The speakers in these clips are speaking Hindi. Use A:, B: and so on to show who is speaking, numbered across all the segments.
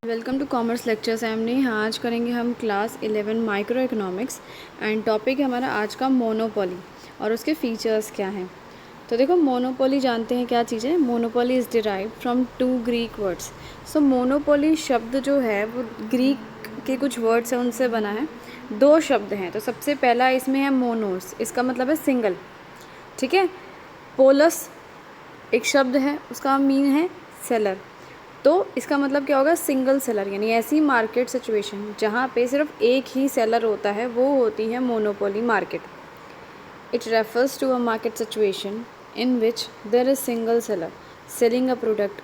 A: Welcome to commerce lectures. I am Neha. आज करेंगे हम class 11 micro economics and topic है हमारा आज का मोनोपोली और उसके फीचर्स क्या हैं। तो देखो, मोनोपोली जानते हैं क्या चीज़ है। Monopoly is derived from 2 Greek words. So monopoly शब्द जो है वो ग्रीक के कुछ वर्ड्स हैं उनसे बना है। 2 शब्द हैं। तो सबसे पहला इसमें है मोनोस, इसका मतलब है सिंगल, ठीक है। पोलस एक शब्द है, उसका मीन है सेलर। तो इसका मतलब क्या होगा, सिंगल सेलर, यानी ऐसी मार्केट सिचुएशन जहाँ पे सिर्फ एक ही सेलर होता है वो होती है monopoly market. It refers to a market situation in which there is single seller selling a product.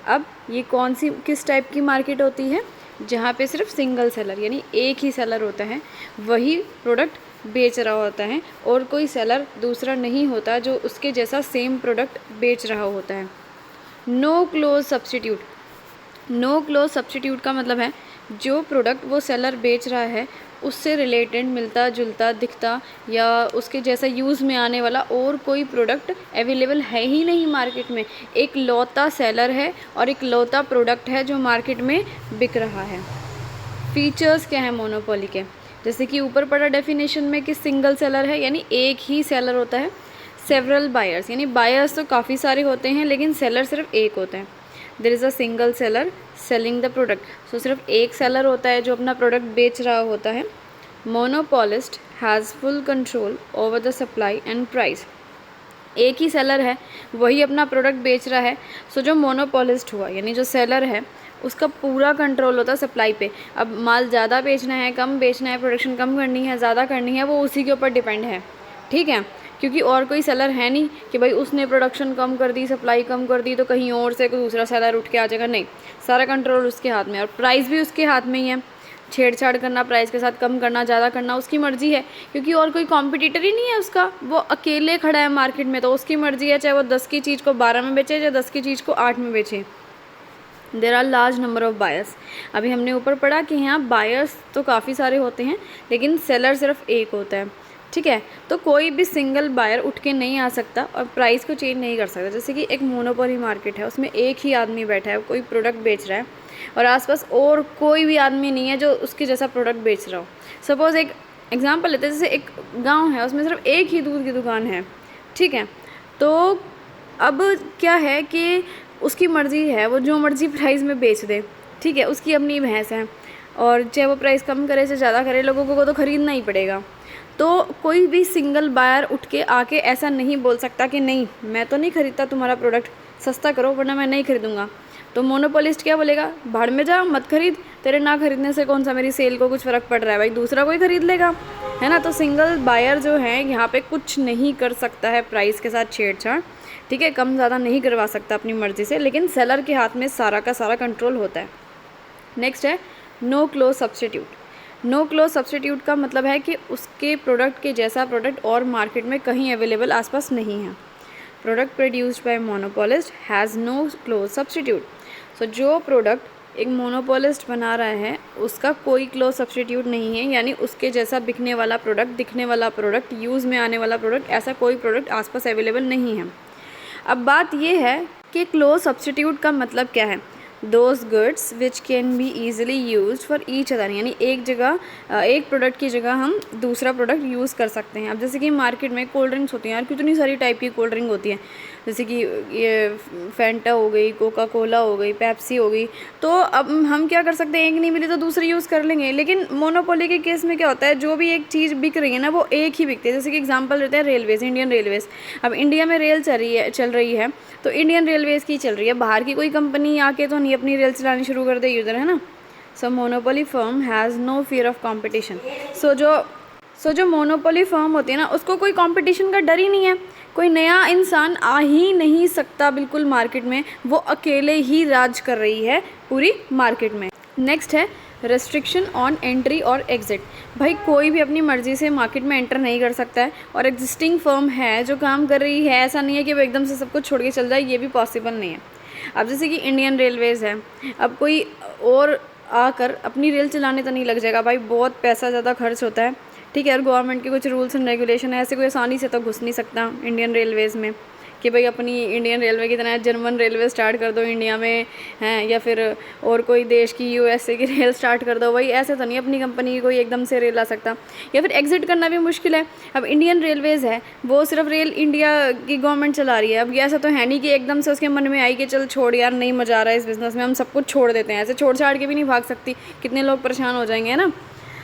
A: अब ये कौन सी किस टाइप की मार्केट होती है, जहाँ पे सिर्फ सिंगल सेलर यानी एक ही सेलर होता है, वही प्रोडक्ट बेच रहा होता है और कोई सेलर दूसरा नहीं होता जो उसके जैसा सेम प्रोडक्ट बेच रहा होता है। No close substitute. No close substitute का मतलब है जो प्रोडक्ट वो सेलर बेच रहा है उससे रिलेटेड मिलता जुलता दिखता या उसके जैसा यूज़ में आने वाला और कोई प्रोडक्ट अवेलेबल है ही नहीं मार्केट में। एक लौता सेलर है और एक लौता प्रोडक्ट है जो मार्केट में बिक रहा है। फीचर्स क्या है मोनोपोली के, जैसे कि ऊपर पड़ा डेफिनेशन में कि सिंगल सेलर है यानी एक ही सेलर होता है। सेवरल बायर्स यानी बायर्स तो काफ़ी सारे होते हैं लेकिन सेलर सिर्फ एक होता है। There is a single seller selling the product. So सिर्फ एक सेलर होता है जो अपना प्रोडक्ट बेच रहा होता है। Monopolist has full control over the supply and price. एक ही सेलर है, वही अपना प्रोडक्ट बेच रहा है। सो जो मोनोपोलिस्ट हुआ यानी जो सेलर है उसका पूरा कंट्रोल होता है सप्लाई पे। अब माल ज़्यादा बेचना है, कम बेचना है, प्रोडक्शन कम करनी है, ज़्यादा करनी है, वो उसी के ऊपर डिपेंड है, ठीक है। क्योंकि और कोई सेलर है नहीं कि भाई उसने प्रोडक्शन कम कर दी, सप्लाई कम कर दी तो कहीं और से कोई दूसरा सेलर उठ के आ जाएगा, नहीं। सारा कंट्रोल उसके हाथ में और प्राइस भी उसके हाथ में ही है। छेड़छाड़ करना, प्राइस के साथ कम करना, ज़्यादा करना उसकी मर्ज़ी है, क्योंकि और कोई कॉम्पिटिटर ही नहीं है उसका। वो अकेले खड़ा है मार्केट में तो उसकी मर्ज़ी है, चाहे वो 10 की चीज़ को 12 में बेचे या 10 की चीज़ को 8 में बेचे। There are large number of buyers. अभी हमने ऊपर पढ़ा कि यहाँ बायर्स तो काफ़ी सारे होते हैं लेकिन सेलर सिर्फ एक होता है, ठीक है। तो कोई भी सिंगल बायर उठ के नहीं आ सकता और प्राइस को चेंज नहीं कर सकता। जैसे कि एक मोनोपोली मार्केट है, उसमें एक ही आदमी बैठा है, कोई प्रोडक्ट बेच रहा है और आसपास और कोई भी आदमी नहीं है जो उसके जैसा प्रोडक्ट बेच रहा हो। सपोज़ एक एग्जांपल लेते हैं, जैसे एक गांव है उसमें सिर्फ एक ही दूध की दुकान है, ठीक है। तो अब क्या है कि उसकी मर्ज़ी है, वो जो मर्ज़ी प्राइस में बेच दे, ठीक है। उसकी अपनी भैंस है और चाहे वो प्राइस कम करे चाहे ज़्यादा करे, लोगों को तो ख़रीदना ही पड़ेगा। तो कोई भी सिंगल बायर उठ के आके ऐसा नहीं बोल सकता कि नहीं, मैं तो नहीं खरीदता तुम्हारा प्रोडक्ट, सस्ता करो वरना मैं नहीं खरीदूँगा। तो मोनोपोलिस्ट क्या बोलेगा, भाड़ में जा, मत खरीद, तेरे ना खरीदने से कौन सा मेरी सेल को कुछ फ़र्क पड़ रहा है, भाई दूसरा कोई खरीद लेगा, है ना। तो सिंगल बायर जो है यहाँ पे कुछ नहीं कर सकता है प्राइस के साथ छेड़छाड़, ठीक है, कम ज़्यादा नहीं करवा सकता अपनी मर्ज़ी से, लेकिन सेलर के हाथ में सारा का सारा कंट्रोल होता है। नेक्स्ट है no close substitute. No close substitute का मतलब है कि उसके प्रोडक्ट के जैसा प्रोडक्ट और मार्केट में कहीं अवेलेबल आसपास नहीं है। Product produced by monopolist has no close substitute. So जो प्रोडक्ट एक मोनोपोलिस्ट बना रहा है उसका कोई क्लोज सब्स्टिट्यूट नहीं है, यानी उसके जैसा बिकने वाला प्रोडक्ट, दिखने वाला प्रोडक्ट, यूज़ में आने वाला प्रोडक्ट, ऐसा कोई प्रोडक्ट आसपास अवेलेबल नहीं है। अब बात ये है कि क्लोज सब्स्टिट्यूट का मतलब क्या है। Those goods which can be easily use for each other, यानी एक जगह एक प्रोडक्ट की जगह हम दूसरा प्रोडक्ट यूज़ कर सकते हैं। अब जैसे कि मार्केट में कोल्ड ड्रिंक्स होती हैं यार, कितनी सारी टाइप की कोल्ड ड्रिंक होती है, जैसे कि ये फैंटा हो गई, कोका कोला हो गई, पेप्सी हो गई। तो अब हम क्या कर सकते हैं, एक नहीं मिली तो दूसरी यूज़ कर लेंगे। लेकिन मोनोपोली के केस में क्या होता है, जो भी एक चीज़ बिक रही है ना वो एक ही बिकती है। जैसे कि एग्जांपल लेते हैं रेलवेज़, इंडियन रेलवेज़। अब इंडिया में रेल चल रही है तो इंडियन रेलवेज़ की चल रही है, बाहर की कोई कंपनी आके तो नहीं अपनी रेल चलानी शुरू कर देगी उधर, है ना। So monopoly firm has no fear of competition. So जो मोनोपोली फर्म होती है ना उसको कोई कंपटीशन का डर ही नहीं है। कोई नया इंसान आ ही नहीं सकता बिल्कुल मार्केट में, वो अकेले ही राज कर रही है पूरी मार्केट में। नेक्स्ट है रेस्ट्रिक्शन ऑन एंट्री और एग्ज़िट। भाई कोई भी अपनी मर्ज़ी से मार्केट में एंटर नहीं कर सकता है और एग्जिस्टिंग फर्म है जो काम कर रही है, ऐसा नहीं है कि वो एकदम से सब कुछ छोड़ के चल जाए, ये भी पॉसिबल नहीं है। अब जैसे कि इंडियन रेलवेज़ है, अब कोई और आकर अपनी रेल चलाने तो नहीं लग जाएगा, भाई बहुत पैसा ज़्यादा खर्च होता है, ठीक है। और गवर्नमेंट के कुछ रूल्स एंड रेगुलेशन है, ऐसे कोई आसानी से तो घुस नहीं सकता इंडियन रेलवेज़ में, कि भाई अपनी इंडियन रेलवे की तरह जर्मन रेलवे स्टार्ट कर दो इंडिया में हैं, या फिर और कोई देश की यूएसए की रेल स्टार्ट कर दो। भाई ऐसे तो नहीं अपनी कंपनी की कोई एकदम से रेल आ सकता, या फिर एग्जिट करना भी मुश्किल है। अब इंडियन रेलवेज़ है वो सिर्फ रेल इंडिया की गवर्नमेंट चला रही है। अब ये ऐसा तो है नहीं कि एकदम से उसके मन में आई कि चल छोड़ यार नहीं मज़ा आ रहा है इस बिज़नेस में, हम सब कुछ छोड़ देते हैं। ऐसे छोड़ छाड़ के भी नहीं भाग सकती, कितने लोग परेशान हो जाएंगे, है ना।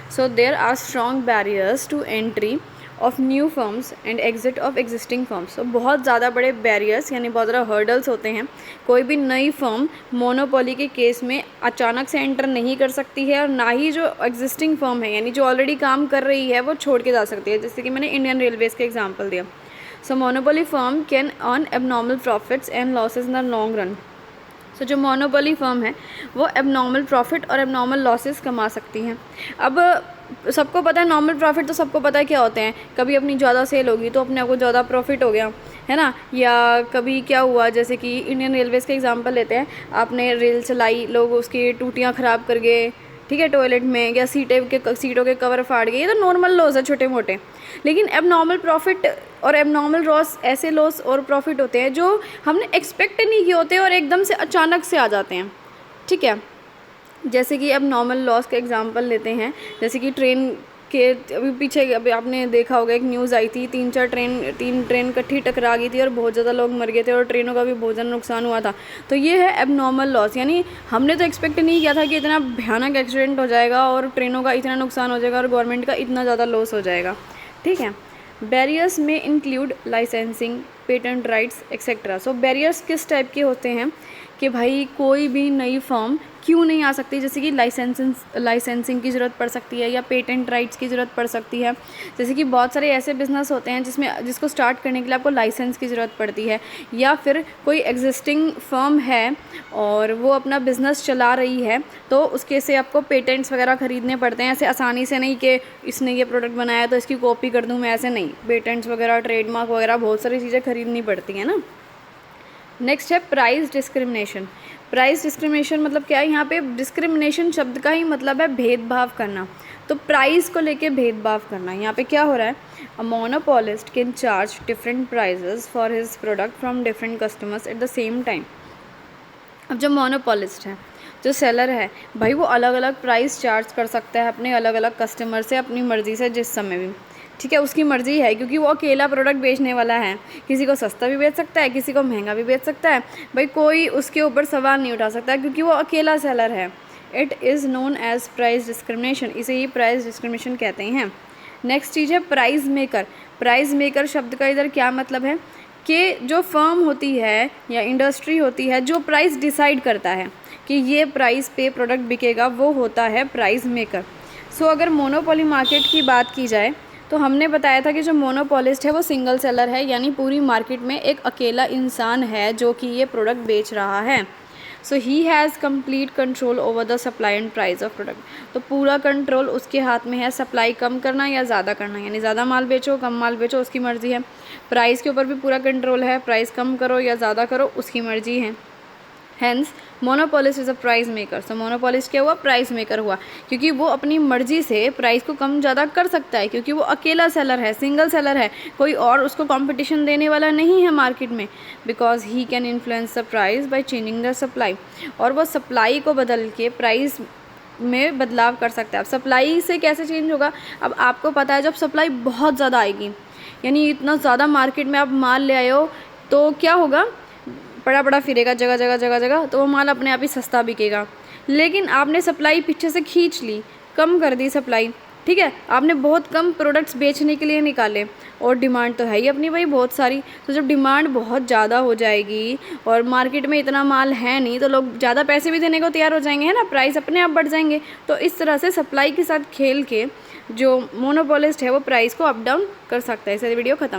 A: So there are strong barriers to entry of new firms and exit of existing firms. तो बहुत ज़्यादा बड़े बैरियर्स यानी बहुत ज़्यादा हर्डल्स होते हैं। कोई भी नई फर्म मोनोपोली के केस में अचानक से एंटर नहीं कर सकती है, और ना ही जो एग्जिस्टिंग फर्म है यानी जो ऑलरेडी काम कर रही है वो छोड़ के जा सकती है, जैसे कि मैंने इंडियन रेलवेज़ का एग्जाम्पल दिया। So monopoly firm can earn abnormal profits and losses in the long run. So जो मोनोपोली फर्म है वो एबनॉर्मल प्रॉफिट और एबनॉर्मल लॉसेस कमा सकती हैं। अब सबको पता है नॉर्मल प्रॉफिट तो सबको पता है क्या होते हैं, कभी अपनी ज़्यादा सेल होगी तो अपने आप को ज़्यादा प्रॉफिट हो गया, है ना। या कभी क्या हुआ, जैसे कि इंडियन रेलवेज़ का एग्जांपल लेते हैं, आपने रेल चलाई, लोग उसकी टूटियाँ ख़राब कर गए, ठीक है, टॉयलेट में, या सीटों के कवर फाड़ गए, ये तो नॉर्मल लॉस है छोटे मोटे। लेकिन एबनॉर्मल प्रॉफिट और एबनॉर्मल लॉस ऐसे लॉस और प्रॉफिट होते हैं जो हमने एक्सपेक्ट नहीं किए होते और एकदम से अचानक से आ जाते हैं, ठीक है। जैसे कि अब नॉर्मल लॉस का एग्जांपल लेते हैं, जैसे कि ट्रेन के अभी पीछे अभी आपने देखा होगा एक न्यूज़ आई थी, तीन ट्रेन इकट्ठी टकरा गई थी और बहुत ज़्यादा लोग मर गए थे और ट्रेनों का भी बहुत ज़्यादा नुकसान हुआ था। तो ये है एबनॉर्मल लॉस, यानी हमने तो एक्सपेक्ट नहीं किया था कि इतना भयानक एक्सीडेंट हो जाएगा और ट्रेनों का इतना नुकसान हो जाएगा और गवर्नमेंट का इतना ज़्यादा लॉस हो जाएगा, ठीक है। बैरियर्स में include licensing, patent rights etcetera. So barriers किस टाइप के होते हैं कि भाई कोई भी नई फर्म क्यों नहीं आ सकती, जैसे कि लाइसेंसिंग की ज़रूरत पड़ सकती है या पेटेंट राइट्स की ज़रूरत पड़ सकती है। जैसे कि बहुत सारे ऐसे बिज़नेस होते हैं जिसको स्टार्ट करने के लिए आपको लाइसेंस की ज़रूरत पड़ती है, या फिर कोई एग्जिस्टिंग फर्म है और वो अपना बिज़नेस चला रही है तो उसके से आपको पेटेंट्स वगैरह ख़रीदने पड़ते हैं। ऐसे आसानी से नहीं कि इसने ये प्रोडक्ट बनाया तो इसकी कॉपी कर दूँ मैं, ऐसे नहीं। पेटेंट्स वगैरह, ट्रेडमार्क वगैरह बहुत सारी चीज़ें खरीदनी पड़ती हैं ना। नेक्स्ट है प्राइस डिस्क्रिमिनेशन। प्राइस डिस्क्रिमिनेशन मतलब क्या है, यहाँ पे डिस्क्रिमिनेशन शब्द का ही मतलब है भेदभाव करना। तो प्राइस को लेके भेदभाव करना, यहाँ पे क्या हो रहा है, a monopolist can charge different prices for his product from different customers at the same time. अब जो मोनोपोलिस्ट है, जो सेलर है, भाई वो अलग अलग प्राइस चार्ज कर सकता है अपने अलग अलग कस्टमर से अपनी मर्ज़ी से जिस समय भी, ठीक है, उसकी मर्ज़ी है, क्योंकि वो अकेला प्रोडक्ट बेचने वाला है। किसी को सस्ता भी बेच सकता है, किसी को महंगा भी बेच सकता है, भाई कोई उसके ऊपर सवाल नहीं उठा सकता क्योंकि वो अकेला सेलर है। It is known as price discrimination, इसे ही प्राइस डिस्क्रिमिनेशन कहते हैं। नेक्स्ट चीज़ है प्राइस मेकर। प्राइस मेकर शब्द का इधर क्या मतलब है कि जो फर्म होती है या इंडस्ट्री होती है जो प्राइस डिसाइड करता है कि ये प्राइस पे प्रोडक्ट बिकेगा, वो होता है प्राइस मेकर। सो अगर मोनोपोली मार्केट की बात की जाए तो हमने बताया था कि जो मोनोपोलिस्ट है वो सिंगल सेलर है, यानी पूरी मार्केट में एक अकेला इंसान है जो कि ये प्रोडक्ट बेच रहा है। So he has complete control over the supply and price of product. तो पूरा कंट्रोल उसके हाथ में है, सप्लाई कम करना या ज़्यादा करना, यानी ज़्यादा माल बेचो कम माल बेचो उसकी मर्ज़ी है। प्राइस के ऊपर भी पूरा कंट्रोल है, प्राइस कम करो या ज़्यादा करो उसकी मर्ज़ी है। Hence monopolist is a price maker. So monopolist क्या हुआ, प्राइस मेकर हुआ, क्योंकि वो अपनी मर्जी से प्राइस को कम ज़्यादा कर सकता है क्योंकि वो अकेला सेलर है, सिंगल सेलर है, कोई और उसको कंपटीशन देने वाला नहीं है मार्केट में। Because he can influence the price by changing the supply. और वो सप्लाई को बदल के प्राइस में बदलाव कर सकता है। अब सप्लाई से कैसे चेंज होगा, अब आपको पता है जब सप्लाई बहुत ज़्यादा आएगी, यानी इतना ज़्यादा मार्केट में आप माल ले आए हो तो क्या होगा, पड़ा फिरेगा जगह जगह, तो वो माल अपने आप ही सस्ता बिकेगा। लेकिन आपने सप्लाई पीछे से खींच ली, कम कर दी सप्लाई, ठीक है, आपने बहुत कम प्रोडक्ट्स बेचने के लिए निकाले और डिमांड तो है ही अपनी भाई बहुत सारी। तो जब डिमांड बहुत ज़्यादा हो जाएगी और मार्केट में इतना माल है नहीं तो लोग ज़्यादा पैसे भी देने को तैयार हो जाएंगे, है ना, प्राइस अपने आप बढ़ जाएंगे। तो इस तरह से सप्लाई के साथ खेल के जो मोनोपोलिस्ट है वो प्राइस को अप डाउन कर सकता है। इससे वीडियो ख़त्म।